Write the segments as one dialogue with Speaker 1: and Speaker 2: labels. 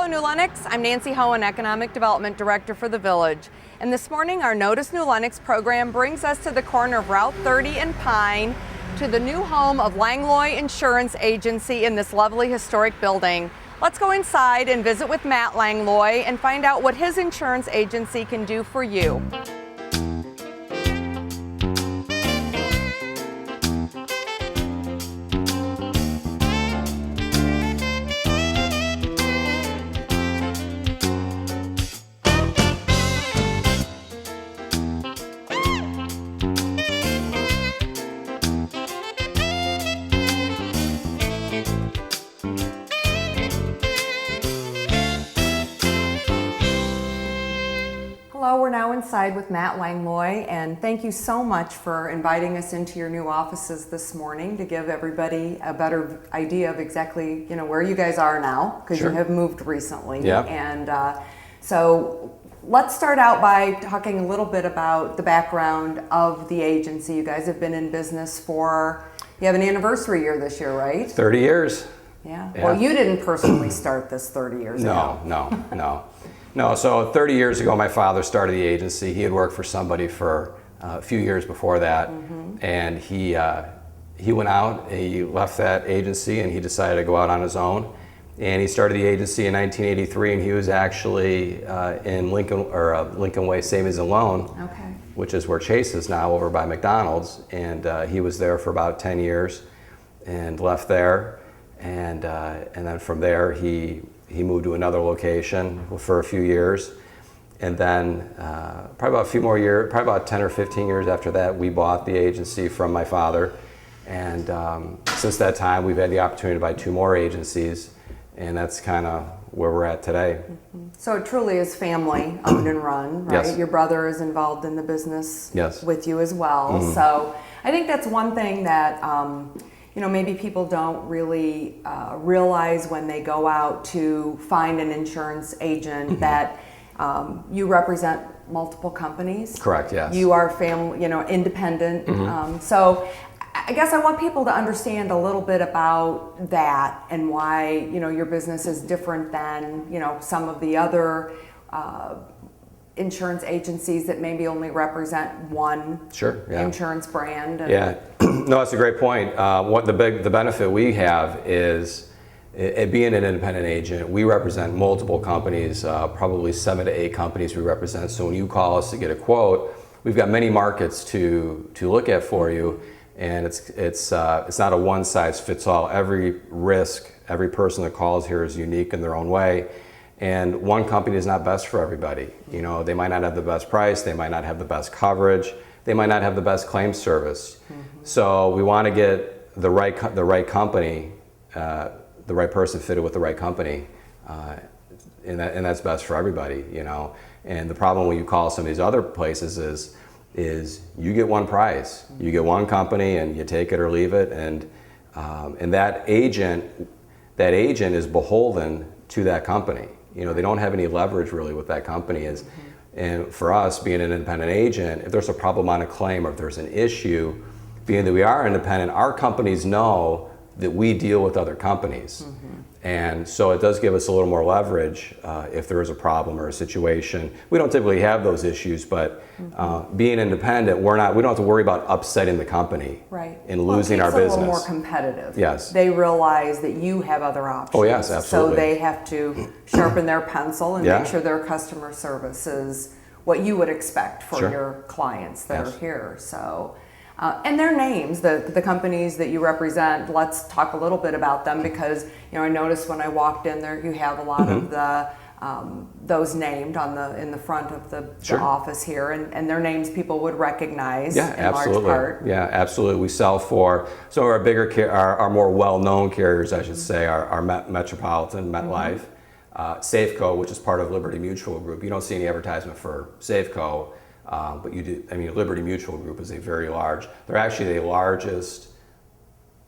Speaker 1: Hello, New Lenox. I'm Nancy Hoehn, Economic Development Director for the Village. And this morning, our Notice New Lenox program brings us to the corner of Route 30 and Pine to the new home of Langlois Insurance Agency in this lovely historic building. Let's go inside and visit with Matt Langlois and find out what his insurance agency can do for you. Hello, we're now inside with Matt Langlois, and thank you so much for inviting us into your new offices this morning to give everybody a better idea of exactly, where you guys are now, because
Speaker 2: Sure.
Speaker 1: you have moved recently.
Speaker 2: Yeah.
Speaker 1: And so let's start out by talking a little bit about the background of the agency. You guys have been in business you have an anniversary year this year, right?
Speaker 2: 30 years.
Speaker 1: Yeah.
Speaker 2: Yeah.
Speaker 1: Well, you didn't personally start this 30 years ago.
Speaker 2: No, so 30 years ago, my father started the agency. He had worked for somebody for a few years before that, and he went out, he left that agency, and he decided to go out on his own. And he started the agency in 1983, and he was actually in Lincoln Way Savings and Loan, which is where Chase is now, over by McDonald's. And he was there for about 10 years, and left there. And then from there, he moved to another location for a few years, and then probably about 10 or 15 years after that, we bought the agency from my father. And since that time, we've had the opportunity to buy 2 more agencies, and that's kind of where we're at today.
Speaker 1: So it truly is family owned and run, right?
Speaker 2: Yes.
Speaker 1: Your brother is involved in the business
Speaker 2: Yes.
Speaker 1: with you as well. So I think that's one thing that maybe people don't really realize when they go out to find an insurance agent that you represent multiple companies.
Speaker 2: Correct, yes.
Speaker 1: You are family, independent. So I guess I want people to understand a little bit about that and why, your business is different than, some of the other insurance agencies that maybe only represent one insurance brand.
Speaker 2: Yeah, no, that's a great point. The benefit we have is being an independent agent. We represent multiple companies, probably 7 to 8 companies we represent. So when you call us to get a quote, we've got many markets to look at for you, and it's not a one size fits all. Every risk, every person that calls here is unique in their own way. And one company is not best for everybody. They might not have the best price, they might not have the best coverage, they might not have the best claim service. So we want to get the right company, the right person fitted with the right company, and that's best for everybody. And the problem when you call some of these other places is you get one price, you get one company, and you take it or leave it, and that agent is beholden to that company. They don't have any leverage really with that company. And for us, being an independent agent, if there's a problem on a claim or if there's an issue, being that we are independent, our companies know that we deal with other companies. And so it does give us a little more leverage if there is a problem or a situation. We don't typically have those issues, but being independent, we don't have to worry about upsetting the company and losing our business.
Speaker 1: It's a little more competitive.
Speaker 2: Yes.
Speaker 1: They realize that you have other options.
Speaker 2: Oh yes, absolutely.
Speaker 1: So they have to sharpen their pencil and make sure their customer service is what you would expect for your clients that are here. So. And their names, the companies that you represent, let's talk a little bit about them, because I noticed when I walked in there, you have a lot of the those named in the front of the office here, and their names people would recognize in large part.
Speaker 2: Yeah, absolutely. We sell for some of our bigger, our more well-known carriers, I should say, are Metropolitan, MetLife, Safeco, which is part of Liberty Mutual Group. You don't see any advertisement for Safeco. But you do. Liberty Mutual Group is they're actually the largest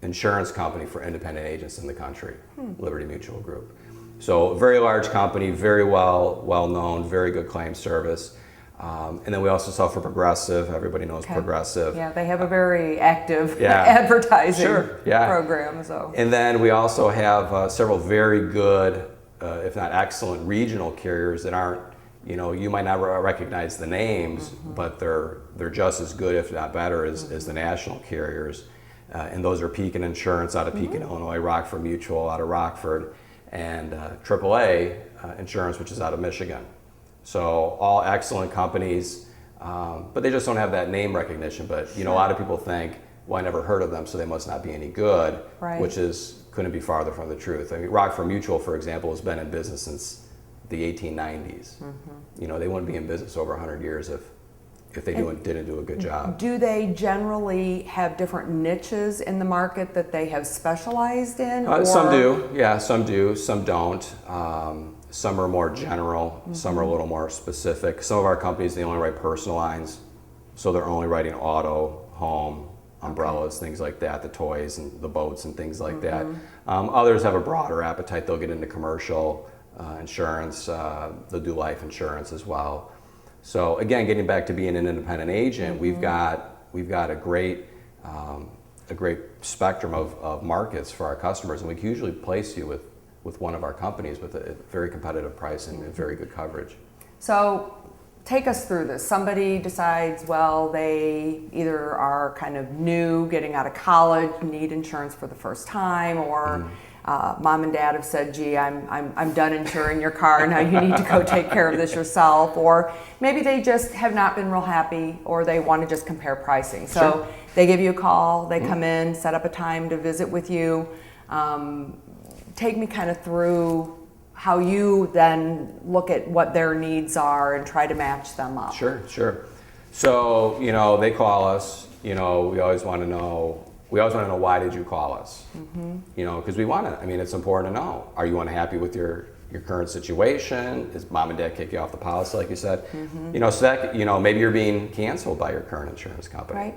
Speaker 2: insurance company for independent agents in the country, Liberty Mutual Group. So a very large company, very well known, very good claim service. And then we also sell for Progressive. Everybody knows Progressive.
Speaker 1: Yeah, they have a very active advertising program. So.
Speaker 2: And then we also have several very good if not excellent, regional carriers that aren't, you might not recognize the names, but they're just as good, if not better, as the national carriers. And those are Pekin Insurance out of Pekin, Illinois, Rockford Mutual out of Rockford, and AAA Insurance, which is out of Michigan. So all excellent companies, but they just don't have that name recognition. But a lot of people think, well, I never heard of them, so they must not be any good,
Speaker 1: right.
Speaker 2: Which couldn't be farther from the truth. I mean, Rockford Mutual, for example, has been in business since the 1890s. They wouldn't be in business over 100 years if they didn't do a good job.
Speaker 1: Do they generally have different niches in the market that they have specialized in?
Speaker 2: Some do, yeah, some do, some don't. Some are more general, some are a little more specific. Some of our companies, they only write personal lines, so they're only writing auto, home, umbrellas, things like that, the toys and the boats and things like that. Others have a broader appetite. They'll get into commercial insurance, they'll do life insurance as well. So again, getting back to being an independent agent, we've got a great spectrum of markets for our customers, and we can usually place you with one of our companies with a very competitive price and very good coverage.
Speaker 1: So take us through this. Somebody decides, well, they either are kind of new, getting out of college, need insurance for the first time, or mom and dad have said, gee, I'm done insuring your car, now you need to go take care of this yourself. Or maybe they just have not been real happy, or they want to just compare pricing. So they give you a call, they come in, set up a time to visit with you. Take me kind of through how you then look at what their needs are and try to match them up.
Speaker 2: Sure. So, they call us, we always want to know, why did you call us? Because we want to, it's important to know. Are you unhappy with your current situation? Is mom and dad kick you off the policy, like you said? So that, maybe you're being canceled by your current insurance company.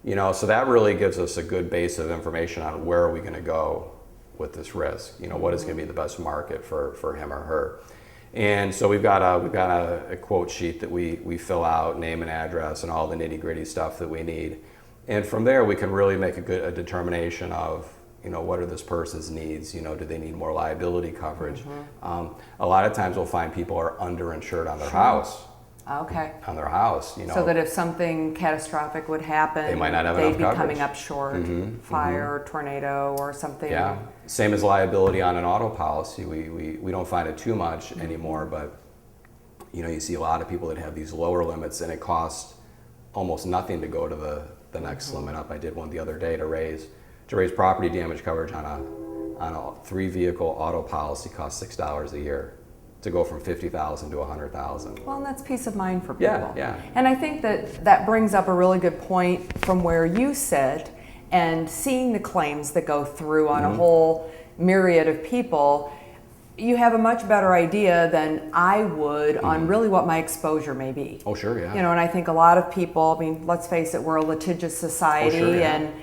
Speaker 1: Right.
Speaker 2: So that really gives us a good base of information on where are we going to go with this risk. What is going to be the best market for him or her. And so we've got a quote sheet that we fill out, name and address, and all the nitty-gritty stuff that we need. And from there, we can really make a determination of, what are this person's needs? Do they need more liability coverage? A lot of times we'll find people are underinsured on their house.
Speaker 1: Okay.
Speaker 2: On their house,
Speaker 1: So that if something catastrophic would happen,
Speaker 2: they might not have
Speaker 1: they'd
Speaker 2: enough
Speaker 1: be
Speaker 2: coverage.
Speaker 1: Coming up short, fire, tornado, or something.
Speaker 2: Yeah. Same as liability on an auto policy. We don't find it too much anymore, but you see a lot of people that have these lower limits, and it costs almost nothing to go to the next limit up. I did one the other day to raise property damage coverage on a 3-vehicle auto policy costs $6 a year. To go from 50,000 to 100,000.
Speaker 1: Well, and that's peace of mind for people.
Speaker 2: Yeah.
Speaker 1: And I think that brings up a really good point from where you sit and seeing the claims that go through on a whole myriad of people. You have a much better idea than I would on really what my exposure may be.
Speaker 2: Oh, sure, yeah.
Speaker 1: And I think a lot of people, let's face it, we're a litigious society, and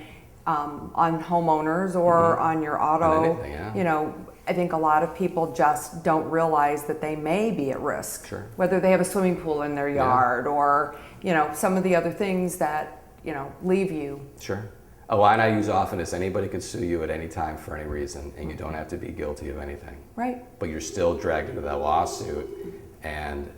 Speaker 1: on homeowners or on your auto,
Speaker 2: on anything, yeah.
Speaker 1: I think a lot of people just don't realize that they may be at risk.
Speaker 2: Sure.
Speaker 1: Whether they have a swimming pool in their yard or, some of the other things that, leave you.
Speaker 2: Sure. A line I use often is anybody could sue you at any time for any reason, and you don't have to be guilty of anything.
Speaker 1: Right.
Speaker 2: But you're still dragged into that lawsuit, and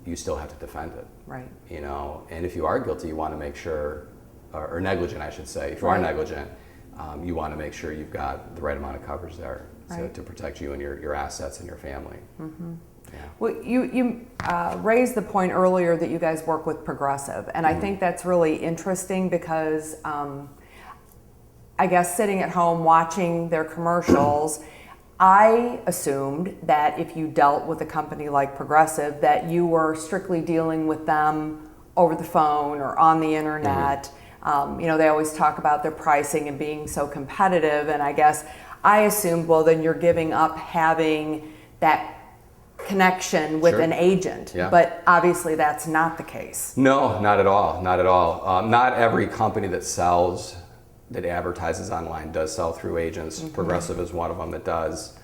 Speaker 2: you still have to defend it.
Speaker 1: Right.
Speaker 2: And if you are guilty, you want to make sure, or negligent, I should say. If you are negligent, you want to make sure you've got the right amount of coverage there.
Speaker 1: Right.
Speaker 2: To protect you and your assets and your family. Yeah.
Speaker 1: Well, you raised the point earlier that you guys work with Progressive, and I think that's really interesting because I guess sitting at home watching their commercials, I assumed that if you dealt with a company like Progressive, that you were strictly dealing with them over the phone or on the internet. They always talk about their pricing and being so competitive, and I guess I assumed, well, then you're giving up having that connection with an agent. Yeah. But obviously that's not the case.
Speaker 2: No, not at all. Not at all. Not every company that advertises online does sell through agents. Progressive is one of them that does.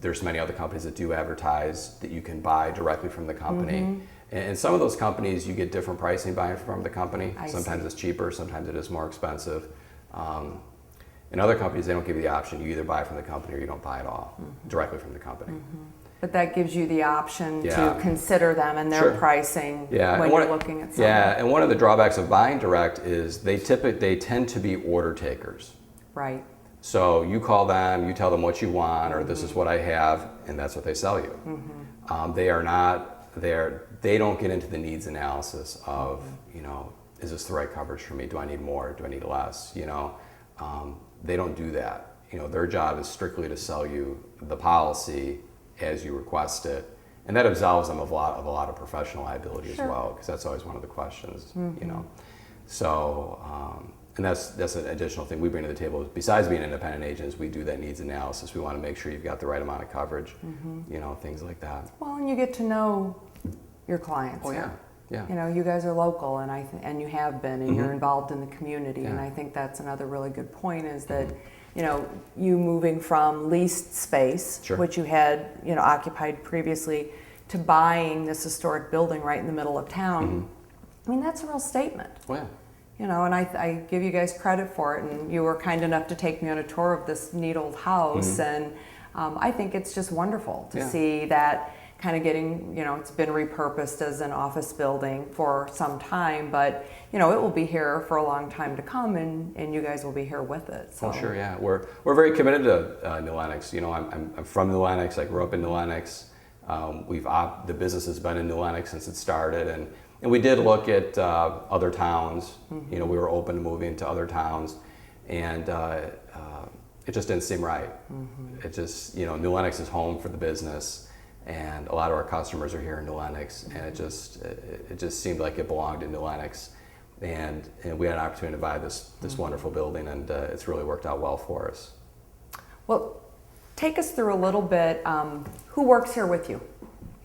Speaker 2: There's many other companies that do advertise that you can buy directly from the company. And some of those companies, you get different pricing buying from the company. Sometimes it's cheaper, sometimes it is more expensive. In other companies, they don't give you the option. You either buy from the company or you don't buy at all, directly from the company.
Speaker 1: But that gives you the option
Speaker 2: Yeah.
Speaker 1: to consider them and their
Speaker 2: Sure.
Speaker 1: pricing
Speaker 2: Yeah,
Speaker 1: when you're looking at something.
Speaker 2: Yeah, and one of the drawbacks of buying direct is they tend to be order takers.
Speaker 1: Right.
Speaker 2: So you call them, you tell them what you want, or this is what I have, and that's what they sell you. They are not there. They don't get into the needs analysis of, you know, is this the right coverage for me? Do I need more? Do I need less? You know, they don't do that. You know, their job is strictly to sell you the policy as you request it, and that absolves them of a lot of professional liability as well, because that's always one of the questions. You know, so. And that's an additional thing we bring to the table. Besides being independent agents, we do that needs analysis. We want to make sure you've got the right amount of coverage, you know, things like that.
Speaker 1: Well, and you get to know your clients.
Speaker 2: Oh yeah, yeah.
Speaker 1: You know, you guys are local, and you have been, and you're involved in the community, and
Speaker 2: Yeah.
Speaker 1: I think that's another really good point is that, you know, you moving from leased space,
Speaker 2: Sure.
Speaker 1: which you had, you know, occupied previously, to buying this historic building right in the middle of town. I mean, that's a real statement.
Speaker 2: Oh yeah.
Speaker 1: You know, and I give you guys credit for it, and you were kind enough to take me on a tour of this neat old house, and I think it's just wonderful to see that kind of getting, you know, it's been repurposed as an office building for some time, but, you know, it will be here for a long time to come, and you guys will be here with it. So.
Speaker 2: Oh sure, yeah. We're very committed to New Lenox. You know, I'm from New Lenox. I grew up in New Lenox. The business has been in New Lenox since it started, and we did look at other towns. You know, we were open to moving to other towns, and it just didn't seem right. It just, you know, New Lenox is home for the business, and a lot of our customers are here in New Lenox, and it just seemed like it belonged in New Lenox, and we had an opportunity to buy this wonderful building, and it's really worked out well for us.
Speaker 1: Well, take us through a little bit. Who works here with you?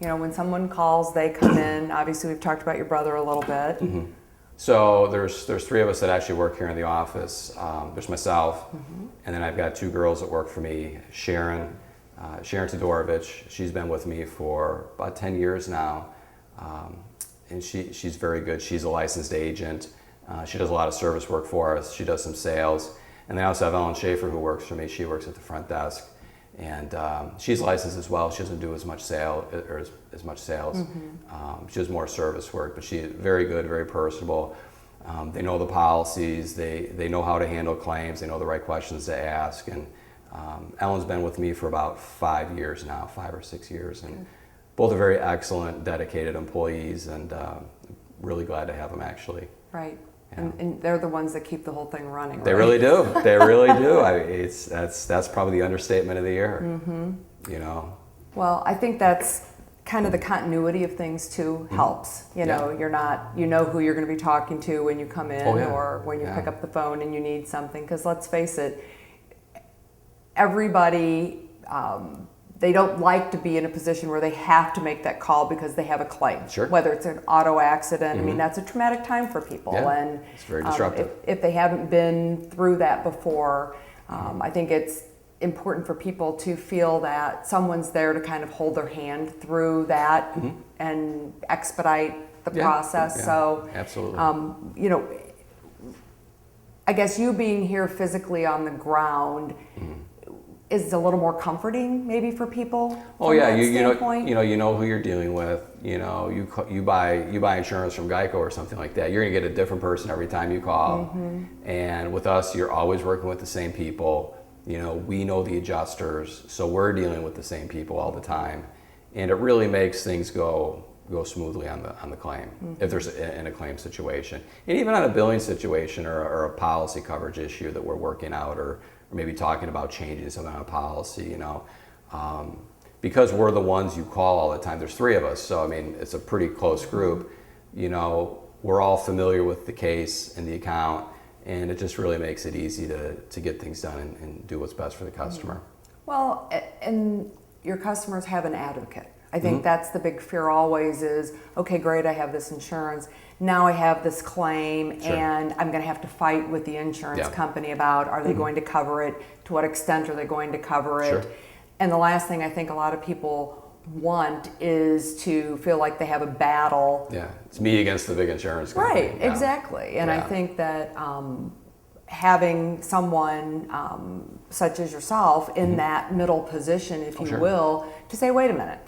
Speaker 1: You know, when someone calls, they come in. Obviously, we've talked about your brother a little bit.
Speaker 2: So there's three of us that actually work here in the office. There's myself, and then I've got two girls that work for me. Sharon Todorovich. She's been with me for about 10 years now, and she's very good. She's a licensed agent. She does a lot of service work for us. She does some sales, and then I also have Ellen Schaefer who works for me. She works at the front desk. And she's licensed as well. She doesn't do as much sales. She does more service work, but she's very good, very personable. They know the policies. They know how to handle claims. They know the right questions to ask. And Ellen's been with me for about 5 years now, 5 or 6 years, and both are very excellent, dedicated employees, and really glad to have them actually.
Speaker 1: Right. Yeah. And they're the ones that keep the whole thing running.
Speaker 2: They
Speaker 1: right?
Speaker 2: really do. They really do. That's probably the understatement of the year. You know.
Speaker 1: Well, I think that's kind of the continuity of things too helps. You know, you know who you're going to be talking to when you come in, or when you pick up the phone and you need something. Because let's face it, everybody. They don't like to be in a position where they have to make that call because they have a claim.
Speaker 2: Sure.
Speaker 1: Whether it's an auto accident, I mean, that's a traumatic time for people.
Speaker 2: Yeah,
Speaker 1: and
Speaker 2: it's very disruptive.
Speaker 1: If they haven't been through that before, I think it's important for people to feel that someone's there to kind of hold their hand through that and expedite the process.
Speaker 2: Yeah,
Speaker 1: so,
Speaker 2: absolutely.
Speaker 1: You know, I guess you being here physically on the ground is a little more comforting maybe for people.
Speaker 2: Oh yeah,
Speaker 1: that
Speaker 2: you know who you're dealing with. You know, you buy insurance from Geico or something like that. You're gonna get a different person every time you call. And with us, you're always working with the same people. You know, we know the adjusters, so we're dealing with the same people all the time, and it really makes things go smoothly on the claim if there's in a claim situation, and even on a billing situation or a policy coverage issue that we're working out, or maybe talking about changing something on a policy, you know, because we're the ones you call all the time. There's three of us, so I mean, it's a pretty close group. You know, we're all familiar with the case and the account, and it just really makes it easy to get things done and do what's best for the customer.
Speaker 1: Well, and your customers have an advocate. I think that's the big fear always is, okay, great, I have this insurance. Now I have this claim, and I'm going to have to fight with the insurance company about, are they going to cover it? To what extent are they going to cover it? And the last thing I think a lot of people want is to feel like they have a battle.
Speaker 2: Yeah, it's me against the big insurance company.
Speaker 1: Right, exactly. And I think that having someone such as yourself in that middle position, if you will, to say, wait a minute,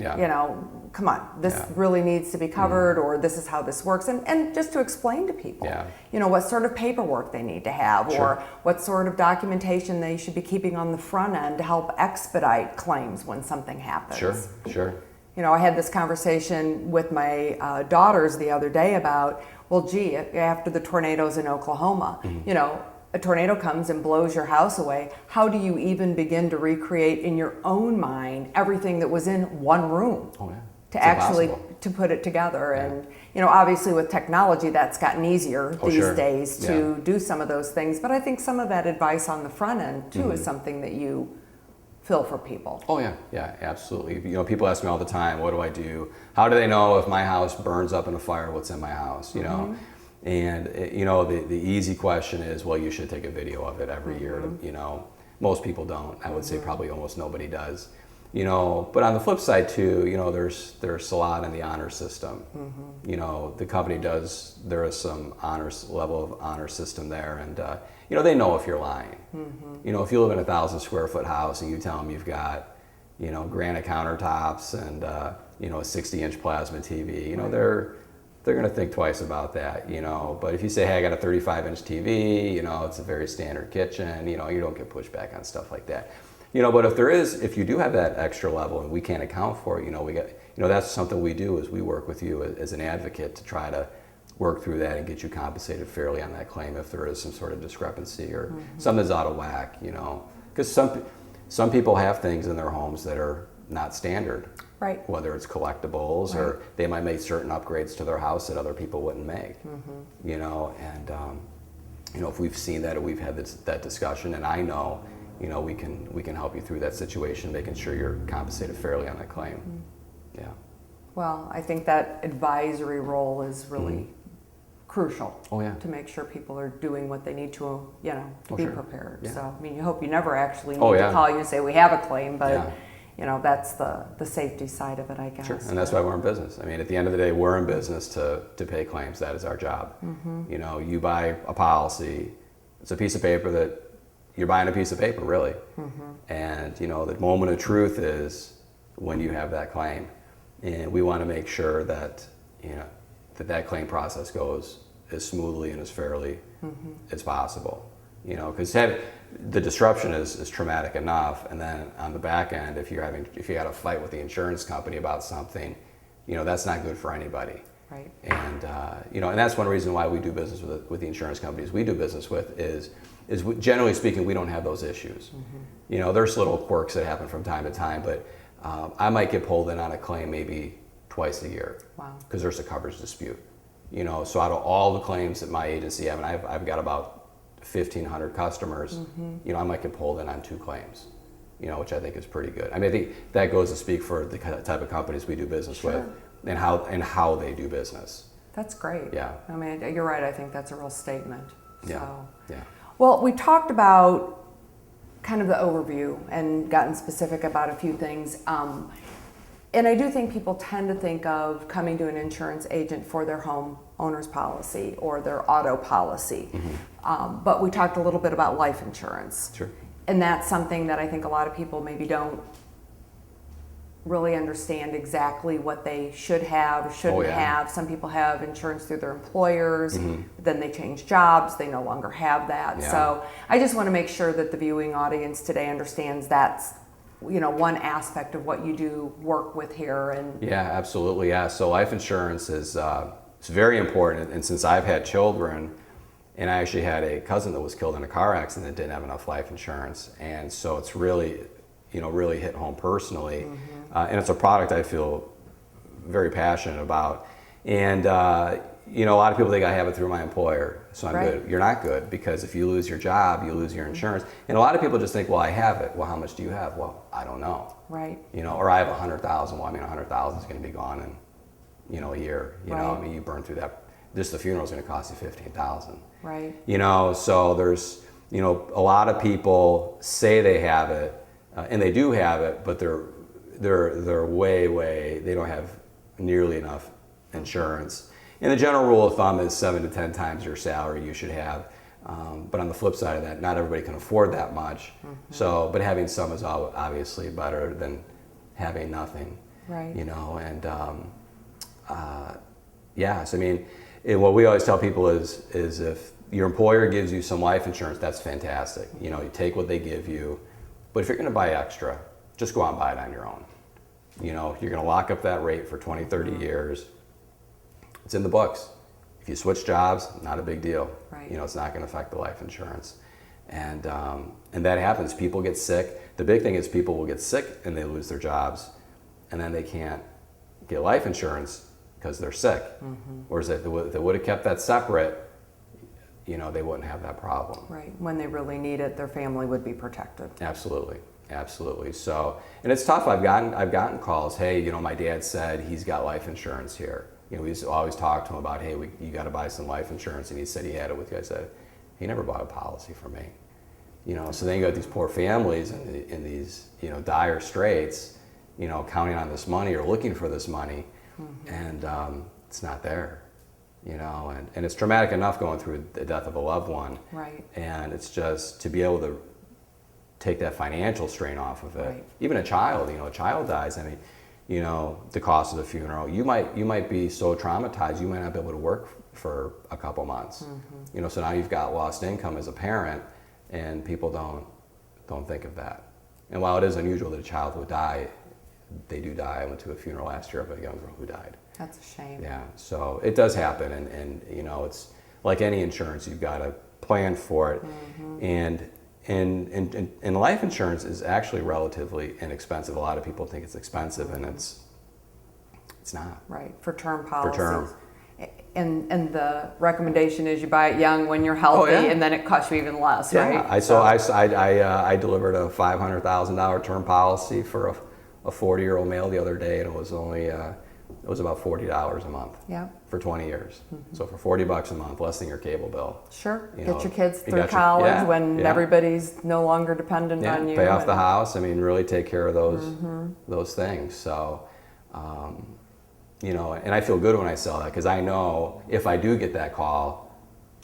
Speaker 1: come on, this really needs to be covered, or this is how this works, and just to explain to people, what sort of paperwork they need to have, or what sort of documentation they should be keeping on the front end to help expedite claims when something happens.
Speaker 2: Sure.
Speaker 1: I had this conversation with my daughters the other day about, well, gee, after the tornadoes in Oklahoma, a tornado comes and blows your house away. How do you even begin to recreate in your own mind everything that was in one room to actually to put it together? And obviously with technology, that's gotten easier these days to do some of those things. But I think some of that advice on the front end too is something that you feel for people.
Speaker 2: Yeah, absolutely. People ask me all the time, what do I do? How do they know if my house burns up in a fire, what's in my house? And the easy question is, well, you should take a video of it every year. Most people don't. I would say probably almost nobody does. But on the flip side too, there's a lot in the honor system. The company there is some level of honor system there, and they know if you're lying. If you live in a 1,000 square foot house and you tell them you've got granite countertops and a 60-inch plasma TV, they're going to think twice about that, But if you say, hey, I got a 35-inch TV, it's a very standard kitchen, you don't get pushback on stuff like that. But if you do have that extra level and we can't account for it, that's something we do is we work with you as an advocate to try to work through that and get you compensated fairly on that claim if there is some sort of discrepancy or something's out of whack, Because some people have things in their homes that are not standard.
Speaker 1: Right.
Speaker 2: Whether it's collectibles or they might make certain upgrades to their house that other people wouldn't make. If we've seen that or we've had that discussion, and I know, we can help you through that situation, making sure you're compensated fairly on that claim. Yeah.
Speaker 1: Well, I think that advisory role is really crucial to make sure people are doing what they need to, to be prepared. Yeah. So, you hope you never actually need to call you and say, we have a claim, but that's the safety side of it, I guess.
Speaker 2: Sure, and that's why we're in business. At the end of the day, we're in business to pay claims. That is our job. You buy a policy, it's a piece of paper that you're buying a piece of paper, really. And, the moment of truth is when you have that claim. And we want to make sure that, that claim process goes as smoothly and as fairly as possible. Because the disruption is traumatic enough, and then on the back end, if you got a fight with the insurance company about something, that's not good for anybody.
Speaker 1: Right.
Speaker 2: And and that's one reason why we do business with the insurance companies we do business with is generally speaking, we don't have those issues. There's little quirks that happen from time to time, but I might get pulled in on a claim maybe twice a year.
Speaker 1: Wow. Because
Speaker 2: there's a coverage dispute. So out of all the claims that my agency have, and I've got about 1,500 customers, I might get pulled in on 2 claims, which I think is pretty good. I think that goes to speak for the type of companies we do business with and how they do business.
Speaker 1: That's great.
Speaker 2: Yeah.
Speaker 1: You're right. I think that's a real statement.
Speaker 2: Yeah.
Speaker 1: Well, we talked about kind of the overview and gotten specific about a few things. And I do think people tend to think of coming to an insurance agent for their home owner's policy or their auto policy. But we talked a little bit about life insurance.
Speaker 2: Sure.
Speaker 1: And that's something that I think a lot of people maybe don't really understand exactly what they should have or shouldn't have. Some people have insurance through their employers, then they change jobs, they no longer have that. So I just want to make sure that the viewing audience today understands that's one aspect of what you do work with here. And
Speaker 2: absolutely. So life insurance is it's very important, and since I've had children, and I actually had a cousin that was killed in a car accident that didn't have enough life insurance, and so it's really really hit home personally. And it's a product I feel very passionate about. And a lot of people think I have it through my employer, so I'm good. You're not good, because if you lose your job, you lose your insurance. And a lot of people just think, well, I have it. Well, how much do you have? Well, I don't know.
Speaker 1: Right.
Speaker 2: Or I have 100,000. Well, 100,000 is going to be gone in a year. You burn through that. Just the funeral is going to cost you 15,000.
Speaker 1: Right.
Speaker 2: So there's a lot of people say they have it, and they do have it, but they're way they don't have nearly enough insurance. And the general rule of thumb is 7 to 10 times your salary you should have But on the flip side of that, not everybody can afford that much. So, but having some is obviously better than having nothing.
Speaker 1: Right.
Speaker 2: You know, and yes, I mean, what we always tell people is if your employer gives you some life insurance, that's fantastic. You know, you take what they give you, but if you're going to buy extra, just go out and buy it on your own. You know, you're going to lock up that rate for 20, 30 years. It's in the books. If you switch jobs, not a big deal.
Speaker 1: Right.
Speaker 2: You know, it's not going to affect the life insurance. And that happens. People get sick. The big thing is people will get sick and they lose their jobs, and then they can't get life insurance because they're sick. Whereas if they would have kept that separate, you know, they wouldn't have that problem.
Speaker 1: Right. When they really need it, their family would be protected.
Speaker 2: Absolutely. Absolutely. So, and it's tough. I've gotten calls. Hey, you know, my dad said he's got life insurance here. You know, we used to always talk to him about, hey, you got to buy some life insurance, and he said he had it with you. I said, he never bought a policy for me. You know, so then you got these poor families in these, you know, dire straits, you know, counting on this money or looking for this money, and it's not there. You know, and it's traumatic enough going through the death of a loved one.
Speaker 1: Right.
Speaker 2: And it's just to be able to take that financial strain off of it.
Speaker 1: Right.
Speaker 2: Even a child, you know, a child dies. I mean, you know, the cost of the funeral. You might be so traumatized, you might not be able to work for a couple months. You know, so now you've got lost income as a parent, and people don't think of that. And while it is unusual that a child would die, they do die. I went to a funeral last year of a young girl who died.
Speaker 1: That's a shame.
Speaker 2: Yeah, so it does happen, and you know, it's like any insurance, you've got to plan for it. And life insurance is actually relatively inexpensive. A lot of people think it's expensive, and it's not.
Speaker 1: Right, for term policies.
Speaker 2: For term.
Speaker 1: And the recommendation is you buy it young when you're healthy, and then it costs you even less, right?
Speaker 2: Yeah, I delivered a $500,000 term policy for a 40-year-old male the other day, and it was only it was about $40 a month.
Speaker 1: Yeah.
Speaker 2: For 20 years. So for $40 a month, less than your cable bill.
Speaker 1: Sure.
Speaker 2: You
Speaker 1: Get
Speaker 2: know,
Speaker 1: your kids through college when everybody's no longer dependent on you.
Speaker 2: Pay off the house. I mean, really take care of those things. So, you know, and I feel good when I sell that, because I know if I do get that call,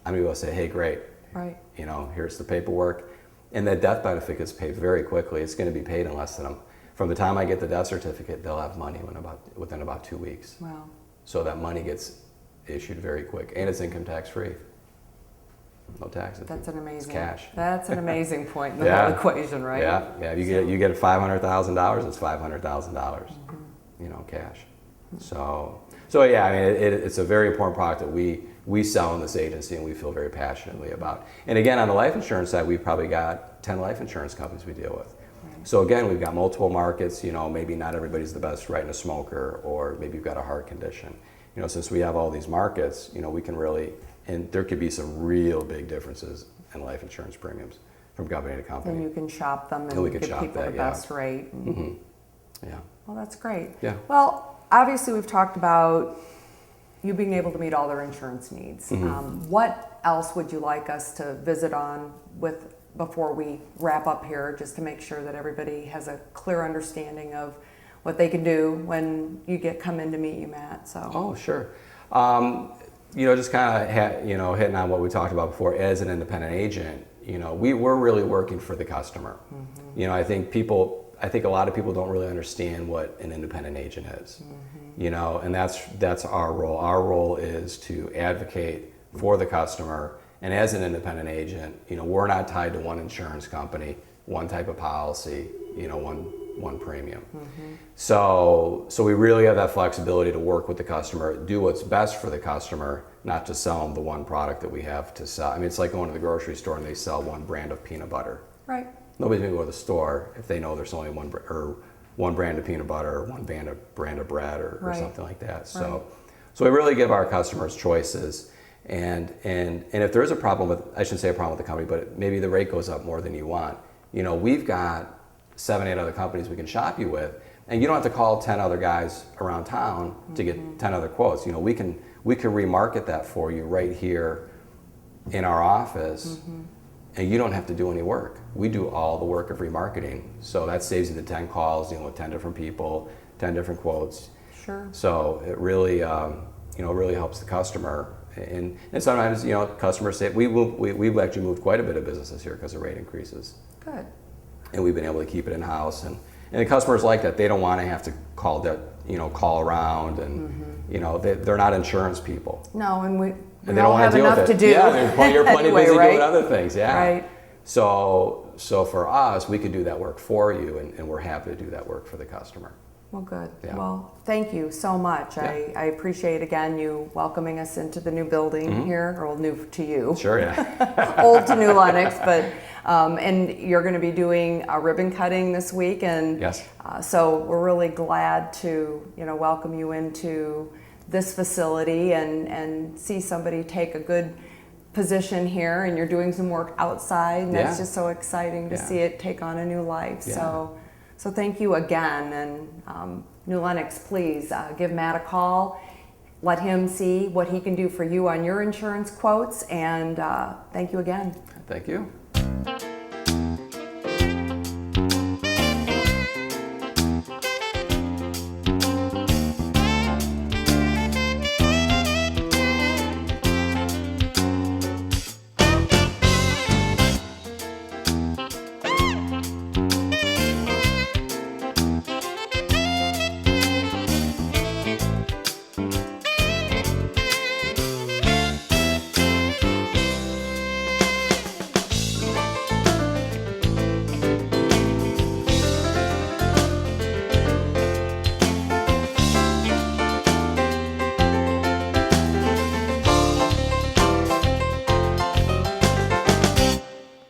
Speaker 2: I'm going to be able to say, hey, great.
Speaker 1: Right.
Speaker 2: You know, here's the paperwork. And that death benefit gets paid very quickly. It's going to be paid in less than from the time I get the death certificate, they'll have money within about 2 weeks.
Speaker 1: Wow.
Speaker 2: So that money gets issued very quick, and it's income tax free. No taxes.
Speaker 1: That's an amazing.
Speaker 2: It's cash.
Speaker 1: That's an amazing point in the whole equation, right?
Speaker 2: Yeah. You get $500,000. It's $500,000. You know, cash. So yeah. I mean, it's a very important product that we sell in this agency, and we feel very passionately about. And again, on the life insurance side, we've probably got 10 life insurance companies we deal with. So again, we've got multiple markets. You know, maybe not everybody's the best writing a smoker, or maybe you've got a heart condition. You know, since we have all these markets, you know, we can really, and there could be some real big differences in life insurance premiums from company to company.
Speaker 1: And you can shop them and give people the best rate.
Speaker 2: Yeah.
Speaker 1: Well, that's great.
Speaker 2: Yeah.
Speaker 1: Well, obviously we've talked about you being able to meet all their insurance needs. What else would you like us to visit on before we wrap up here, just to make sure that everybody has a clear understanding of what they can do when you come in to meet you, Matt? So.
Speaker 2: Oh, sure. You know, just kind of hitting on what we talked about before. As an independent agent, you know, we're really working for the customer. You know, I think a lot of people don't really understand what an independent agent is. You know, and that's our role. Our role is to advocate for the customer. And as an independent agent, you know, we're not tied to one insurance company, one type of policy, you know, one premium. So we really have that flexibility to work with the customer, do what's best for the customer, not to sell them the one product that we have to sell. I mean, it's like going to the grocery store and they sell one brand of peanut butter. Right. Nobody's going to go to the store if they know there's only one brand of peanut butter, or one brand of bread, or something like that. So we really give our customers choices. And if there is a problem with, I shouldn't say a problem with the company, but maybe the rate goes up more than you want, you know, we've got 7, 8 other companies we can shop you with, and you don't have to call 10 other guys around town to get 10 other quotes. You know, we can remarket that for you right here in our office, and you don't have to do any work. We do all the work of remarketing, so that saves you the 10 calls, you know, with 10 different people, 10 different quotes. Sure. So it really, you know, really helps the customer. And sometimes, customers say, we've actually moved quite a bit of business this year because of rate increases.
Speaker 1: Good.
Speaker 2: And we've been able to keep it in-house. And the customers like that. They don't want to have to call around, and they're not insurance people.
Speaker 1: No, and we
Speaker 2: And they
Speaker 1: all
Speaker 2: don't want
Speaker 1: have
Speaker 2: to deal
Speaker 1: enough
Speaker 2: with it.
Speaker 1: to do.
Speaker 2: Yeah, you're plenty
Speaker 1: anyway,
Speaker 2: busy
Speaker 1: right?
Speaker 2: doing other things. Yeah.
Speaker 1: Right.
Speaker 2: So for us, we could do that work for you, and we're happy to do that work for the customer.
Speaker 1: Well, good.
Speaker 2: Yeah.
Speaker 1: Well, thank you so much.
Speaker 2: Yeah.
Speaker 1: I appreciate, again, you welcoming us into the new building here, or new to you.
Speaker 2: Sure, yeah.
Speaker 1: Old to new Lenox, but, and you're going to be doing a ribbon cutting this week. And
Speaker 2: Yes.
Speaker 1: So we're really glad to, welcome you into this facility and see somebody take a good position here, and you're doing some work outside, and that's just so exciting to see it take on a new life.
Speaker 2: Yeah.
Speaker 1: So thank you again, and New Lenox, please give Matt a call. Let him see what he can do for you on your insurance quotes, and thank you again.
Speaker 2: Thank you.